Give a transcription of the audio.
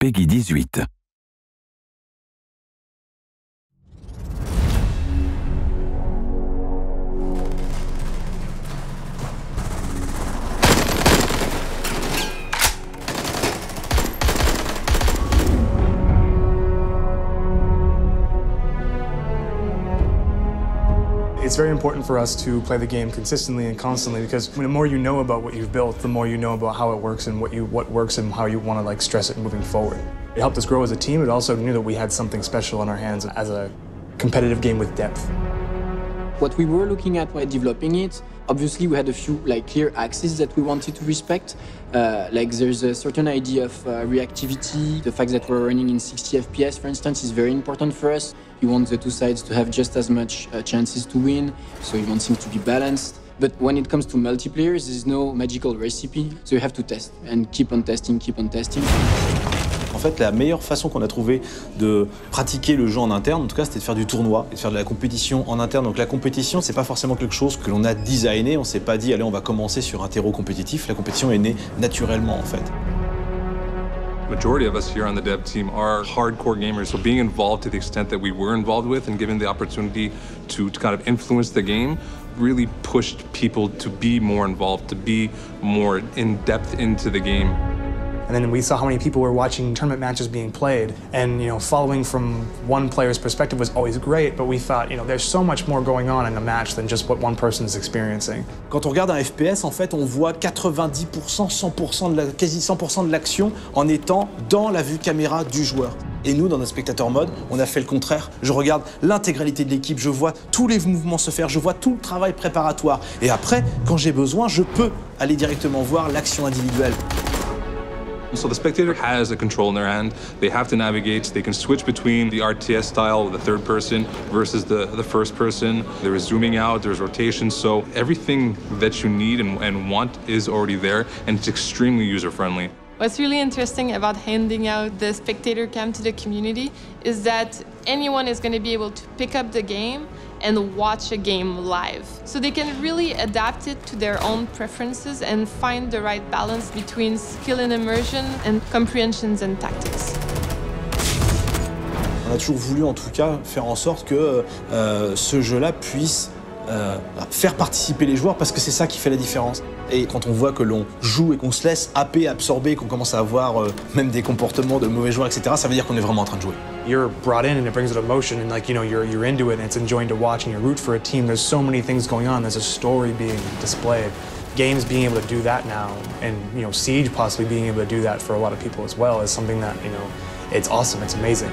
Peggy 18. It's very important for us to play the game consistently and constantly because the more you know about what you've built, the more you know about how it works and what works and how you want to stress it moving forward. It helped us grow as a team. It also knew that we had something special in our hands as a competitive game with depth. What we were looking at while developing it, obviously we had a few clear axes that we wanted to respect. There's a certain idea of reactivity. The fact that we're running in 60 FPS, for instance, is very important for us. You want the two sides to have just as much chances to win, so you want things to be balanced. But when it comes to multiplayer, there's no magical recipe, so you have to test and keep on testing, keep on testing. En fait, la meilleure façon qu'on a trouvé de pratiquer le jeu en interne, en tout cas, c'était de faire du tournoi et de faire de la compétition en interne. Donc la compétition, c'est pas forcément quelque chose que l'on a designé. On s'est pas dit, allez, on va commencer sur un terreau compétitif. La compétition est née naturellement, en fait. Majority of us here on the dev team are hardcore gamers, so being involved to the extent that we were involved with and given the opportunity to kind of influence the game really pushed people to be more involved, to be more in depth into the game. And then we saw how many people were watching tournament matches being played. And, following from one player's perspective was always great, but we thought, there's so much more going on in a match than just what one person is experiencing. Quand on regarde un FPS, en fait, on voit 90%, 100% quasi 100% de l'action en étant dans la vue caméra du joueur. Et nous, dans notre spectateur mode, on a fait le contraire. Je regarde l'intégralité de l'équipe, je vois tous les mouvements se faire, je vois tout le travail préparatoire. Et après, quand j'ai besoin, je peux aller directement voir l'action individuelle. So the spectator has a control in their hand. They have to navigate. They can switch between the RTS style, the third person, versus the first person. There is zooming out, there's rotation. So everything that you need and want is already there, and it's extremely user-friendly. What's really interesting about handing out the spectator cam to the community is that anyone is going to be able to pick up the game and watch a game live. So they can really adapt it to their own preferences and find the right balance between skill and immersion and comprehensions and tactics. On a toujours voulu en tout cas faire en sorte que ce jeu-là puisse faire participer les joueurs parce que c'est ça qui fait la différence. Et quand on voit que l'on joue et qu'on se laisse happer, absorber, qu'on commence à avoir même des comportements de mauvais joueurs, etc., ça veut dire qu'on est vraiment en train de jouer. You're brought in and it brings an emotion and you're into it and it's enjoying to watch and you root for a team. There's so many things going on. There's a story being displayed. Games being able to do that now and Siege possibly being able to do that for a lot of people as well is something that, it's awesome, it's amazing.